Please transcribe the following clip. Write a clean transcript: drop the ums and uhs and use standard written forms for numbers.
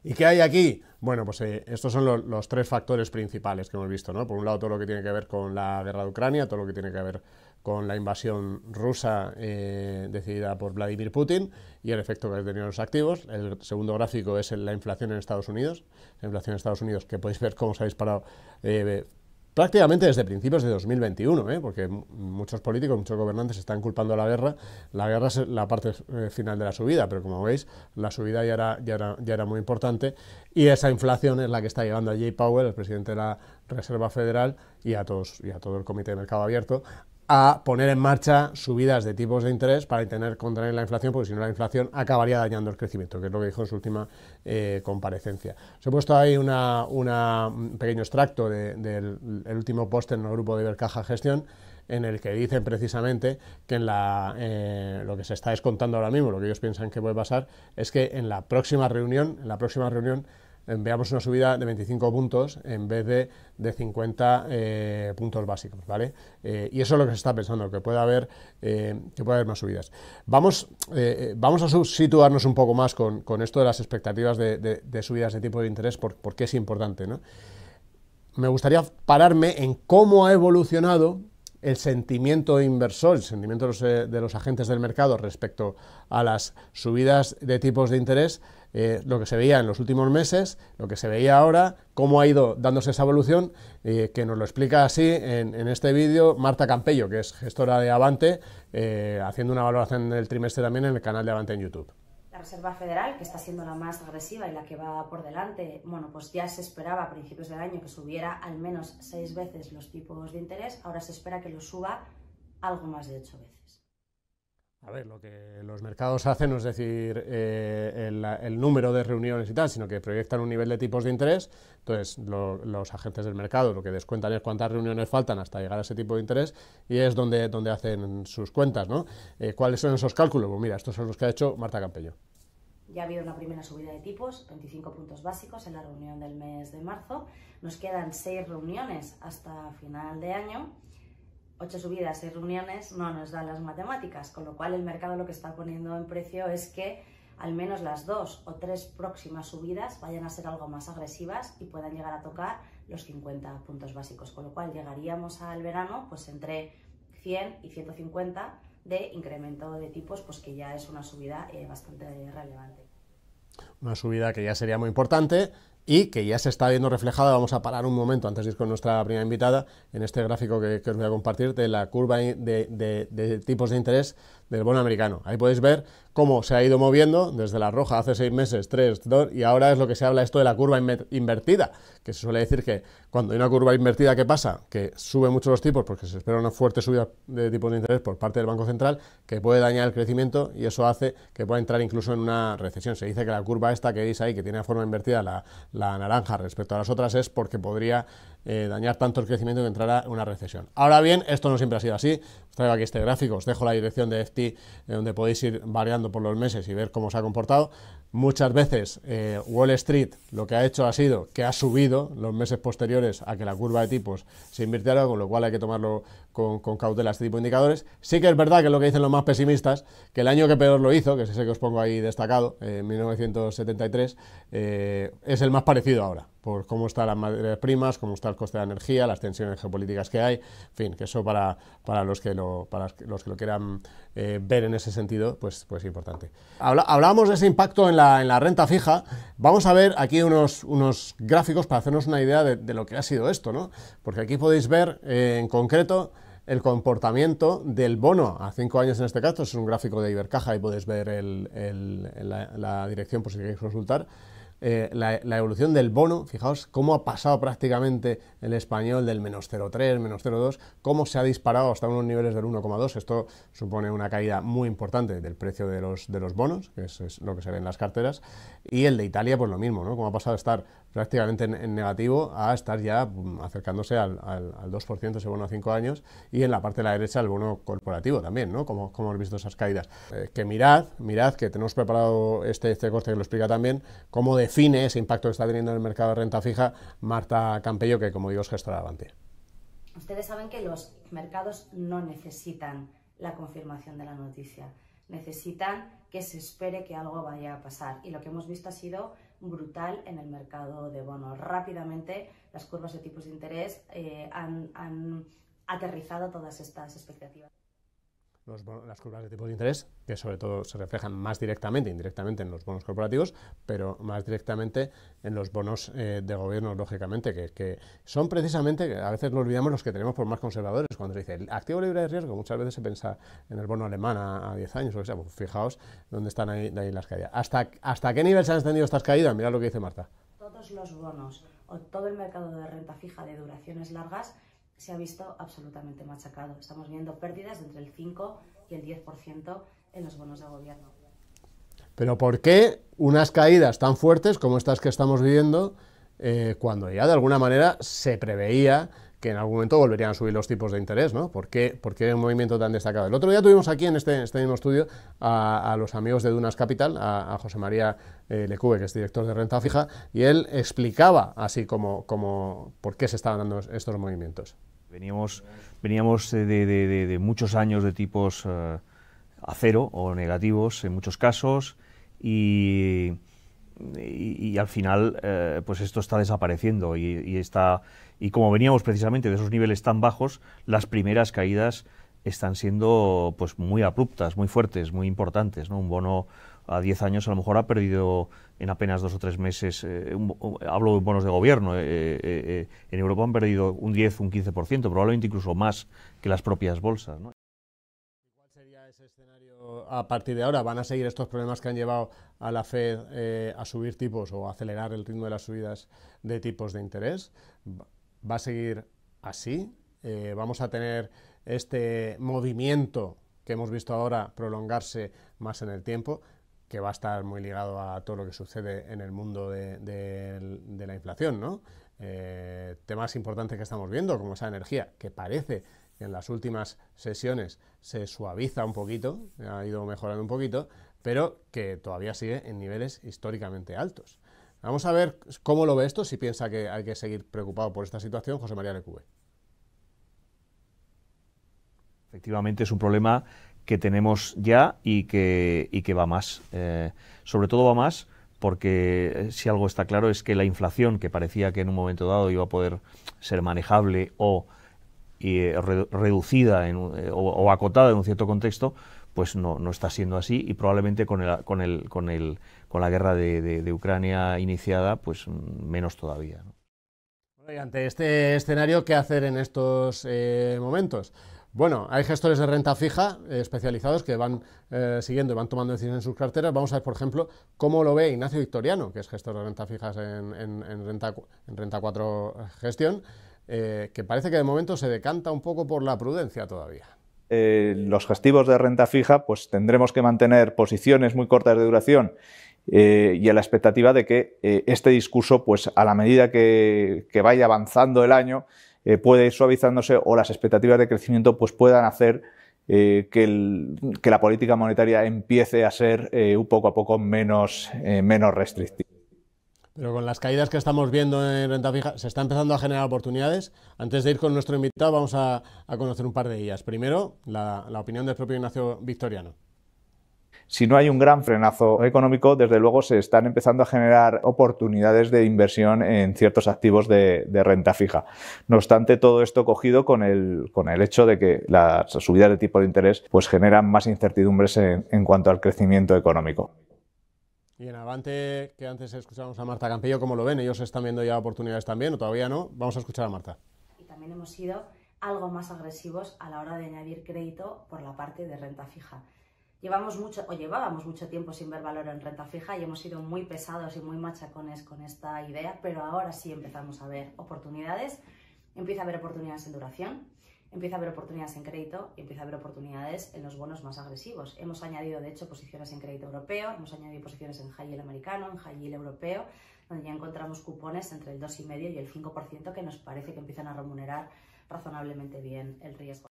¿Y qué hay aquí? Bueno, pues estos son los tres factores principales que hemos visto, ¿no? Por un lado, todo lo que tiene que ver con la guerra de Ucrania, todo lo que tiene que ver con la invasión rusa decidida por Vladimir Putin y el efecto que ha tenido en los activos. El segundo gráfico es la inflación en Estados Unidos. La inflación en Estados Unidos, que podéis ver cómo se ha disparado prácticamente desde principios de 2021, porque muchos políticos, muchos gobernantes están culpando a la guerra. La guerra es la parte final de la subida, pero como veis, la subida ya era muy importante, y esa inflación es la que está llevando a Jay Powell, el presidente de la Reserva Federal, y a todo el Comité de Mercado Abierto, a poner en marcha subidas de tipos de interés para intentar contener la inflación, porque si no la inflación acabaría dañando el crecimiento, que es lo que dijo en su última comparecencia. Os he puesto ahí un pequeño extracto del último post en el grupo de Ibercaja Gestión, en el que dicen precisamente que lo que se está descontando ahora mismo, lo que ellos piensan que puede pasar, es que en la próxima reunión veamos una subida de 25 puntos en vez de 50 puntos básicos, ¿vale? Y eso es lo que se está pensando, que puede haber más subidas. Vamos a situarnos un poco más con esto de las expectativas de subidas de tipo de interés, porque es importante, ¿no? Me gustaría pararme en cómo ha evolucionado el sentimiento inversor, el sentimiento de los agentes del mercado respecto a las subidas de tipos de interés, lo que se veía en los últimos meses, lo que se veía ahora, cómo ha ido dándose esa evolución, que nos lo explica así en este vídeo Marta Campello, que es gestora de Avante, haciendo una valoración del trimestre también en el canal de Avante en YouTube. La Reserva Federal, que está siendo la más agresiva y la que va por delante, bueno, pues ya se esperaba a principios del año que subiera al menos 6 veces los tipos de interés, ahora se espera que los suba algo más de 8 veces. A ver, lo que los mercados hacen no es decir el número de reuniones y tal, sino que proyectan un nivel de tipos de interés. Entonces, los agentes del mercado lo que descuentan es cuántas reuniones faltan hasta llegar a ese tipo de interés, y es donde hacen sus cuentas, ¿no? ¿Cuáles son esos cálculos? Pues mira, estos son los que ha hecho Marta Campello. Ya ha habido una primera subida de tipos, 25 puntos básicos en la reunión del mes de marzo. Nos quedan 6 reuniones hasta final de año. 8 subidas, 6 reuniones no nos dan las matemáticas, con lo cual el mercado lo que está poniendo en precio es que al menos las 2 o 3 próximas subidas vayan a ser algo más agresivas y puedan llegar a tocar los 50 puntos básicos, con lo cual llegaríamos al verano pues entre 100 y 150 de incremento de tipos, pues que ya es una subida bastante relevante. Una subida que ya sería muy importante y que ya se está viendo reflejada. Vamos a parar un momento antes de ir con nuestra primera invitada en este gráfico que os voy a compartir de la curva de tipos de interés del bono americano. Ahí podéis ver cómo se ha ido moviendo desde la roja hace 6 meses, 3, 2, y ahora es lo que se habla esto de la curva invertida, que se suele decir que cuando hay una curva invertida, ¿qué pasa? Que sube mucho los tipos porque se espera una fuerte subida de tipos de interés por parte del Banco Central, que puede dañar el crecimiento, y eso hace que pueda entrar incluso en una recesión. Se dice que la curva esta que veis ahí, que tiene forma invertida, la naranja respecto a las otras, es porque podría dañar tanto el crecimiento que entrará en una recesión. Ahora bien, esto no siempre ha sido así. Os traigo aquí este gráfico, os dejo la dirección de FT, donde podéis ir variando por los meses y ver cómo se ha comportado. Muchas veces Wall Street lo que ha hecho ha sido que ha subido los meses posteriores a que la curva de tipos se invirtiera, con lo cual hay que tomarlo con cautela este tipo de indicadores. Sí que es verdad que es lo que dicen los más pesimistas, que el año que peor lo hizo, que es ese que os pongo ahí destacado, 1973, es el más parecido ahora, por cómo están las materias primas, cómo está el coste de la energía, las tensiones geopolíticas que hay, en fin, que eso para los que lo quieran ver en ese sentido, pues es importante. Hablábamos de ese impacto en la renta fija. Vamos a ver aquí unos gráficos para hacernos una idea de lo que ha sido esto, ¿no? Porque aquí podéis ver en concreto el comportamiento del bono a 5 años en este caso. Es un gráfico de Ibercaja y podéis ver la dirección por si queréis consultar. La evolución del bono, fijaos cómo ha pasado prácticamente el español del menos 0,3, menos 0,2, cómo se ha disparado hasta unos niveles del 1,2. Esto supone una caída muy importante del precio de los bonos, que es lo que se ve en las carteras, y el de Italia pues lo mismo, ¿no? Como ha pasado de estar prácticamente en negativo a estar ya acercándose al 2% ese bono a 5 años, y en la parte de la derecha el bono corporativo también, ¿no? Como hemos visto esas caídas. Que mirad, que tenemos preparado este corte que lo explica también, cómo define ese impacto que está teniendo en el mercado de renta fija Marta Campello, que como digo es gestora de Avante. Ustedes saben que los mercados no necesitan la confirmación de la noticia, necesitan que se espere que algo vaya a pasar, y lo que hemos visto ha sido brutal en el mercado de bonos. Rápidamente las curvas de tipos de interés han aterrizado todas estas expectativas. Las curvas de tipos de interés, que sobre todo se reflejan más directamente, indirectamente en los bonos corporativos, pero más directamente en los bonos de gobierno, lógicamente, que son precisamente, a veces nos olvidamos, los que tenemos por más conservadores. Cuando se dice el activo libre de riesgo, muchas veces se piensa en el bono alemán a 10 años, o sea, pues fijaos dónde están ahí las caídas. ¿Hasta qué nivel se han extendido estas caídas? Mirad lo que dice Marta. Todos los bonos o todo el mercado de renta fija de duraciones largas se ha visto absolutamente machacado. Estamos viendo pérdidas de entre el 5 y el 10% en los bonos de gobierno. Pero ¿por qué unas caídas tan fuertes como estas que estamos viviendo, cuando ya de alguna manera se preveía que en algún momento volverían a subir los tipos de interés, ¿no? ¿Por qué un movimiento tan destacado? El otro día tuvimos aquí en este mismo estudio a los amigos de Dunas Capital, a José María Lecube, que es director de renta fija, y él explicaba así como por qué se estaban dando estos movimientos. Veníamos de muchos años de tipos a cero o negativos en muchos casos y al final pues esto está desapareciendo y como veníamos precisamente de esos niveles tan bajos, las primeras caídas están siendo pues muy abruptas, muy fuertes, muy importantes, ¿no? Un bono a 10 años a lo mejor ha perdido en apenas 2 o 3 meses, hablo de bonos de gobierno, en Europa han perdido un 10, un 15%, probablemente incluso más que las propias bolsas, ¿no? ¿Cuál sería ese escenario a partir de ahora? ¿Van a seguir estos problemas que han llevado a la Fed a subir tipos o a acelerar el ritmo de las subidas de tipos de interés? ¿Va a seguir así? ¿Vamos a tener este movimiento que hemos visto ahora prolongarse más en el tiempo, que va a estar muy ligado a todo lo que sucede en el mundo de la inflación, ¿no? Temas importantes que estamos viendo, como esa energía, que parece que en las últimas sesiones se suaviza un poquito, ha ido mejorando un poquito, pero que todavía sigue en niveles históricamente altos. Vamos a ver cómo lo ve esto, si piensa que hay que seguir preocupado por esta situación, José María Lecube. Efectivamente es un problema que tenemos ya y que va más. Sobre todo va más porque si algo está claro es que la inflación, que parecía que en un momento dado iba a poder ser manejable o reducida o acotada en un cierto contexto, pues no está siendo así y probablemente con la guerra de Ucrania iniciada, pues menos todavía, ¿no? Y ante este escenario, ¿qué hacer en estos momentos? Bueno, hay gestores de renta fija especializados que van siguiendo y van tomando decisiones en sus carteras. Vamos a ver, por ejemplo, cómo lo ve Ignacio Victoriano, que es gestor de renta fijas en Renta 4 Gestión, que parece que de momento se decanta un poco por la prudencia todavía. Los gestivos de renta fija, pues tendremos que mantener posiciones muy cortas de duración y a la expectativa de que este discurso, pues a la medida que vaya avanzando el año, puede ir suavizándose o las expectativas de crecimiento pues puedan hacer que la política monetaria empiece a ser un poco a poco menos restrictiva. Pero con las caídas que estamos viendo en renta fija, se está empezando a generar oportunidades. Antes de ir con nuestro invitado, vamos a conocer un par de ellas. Primero, la opinión del propio Ignacio Victoriano. Si no hay un gran frenazo económico, desde luego se están empezando a generar oportunidades de inversión en ciertos activos de renta fija. No obstante, todo esto cogido con el hecho de que las subidas de tipo de interés pues generan más incertidumbres en cuanto al crecimiento económico. Y en Avante, que antes escuchábamos a Marta Campillo, ¿cómo lo ven? ¿Ellos están viendo ya oportunidades también o todavía no? Vamos a escuchar a Marta. Y también hemos sido algo más agresivos a la hora de añadir crédito por la parte de renta fija. Llevábamos mucho tiempo sin ver valor en renta fija y hemos sido muy pesados y muy machacones con esta idea, pero ahora sí empezamos a ver oportunidades, empieza a haber oportunidades en duración, empieza a haber oportunidades en crédito y empieza a haber oportunidades en los bonos más agresivos. Hemos añadido, de hecho, posiciones en crédito europeo, hemos añadido posiciones en high yield americano, en high yield europeo, donde ya encontramos cupones entre el 2,5 y el 5% que nos parece que empiezan a remunerar razonablemente bien el riesgo.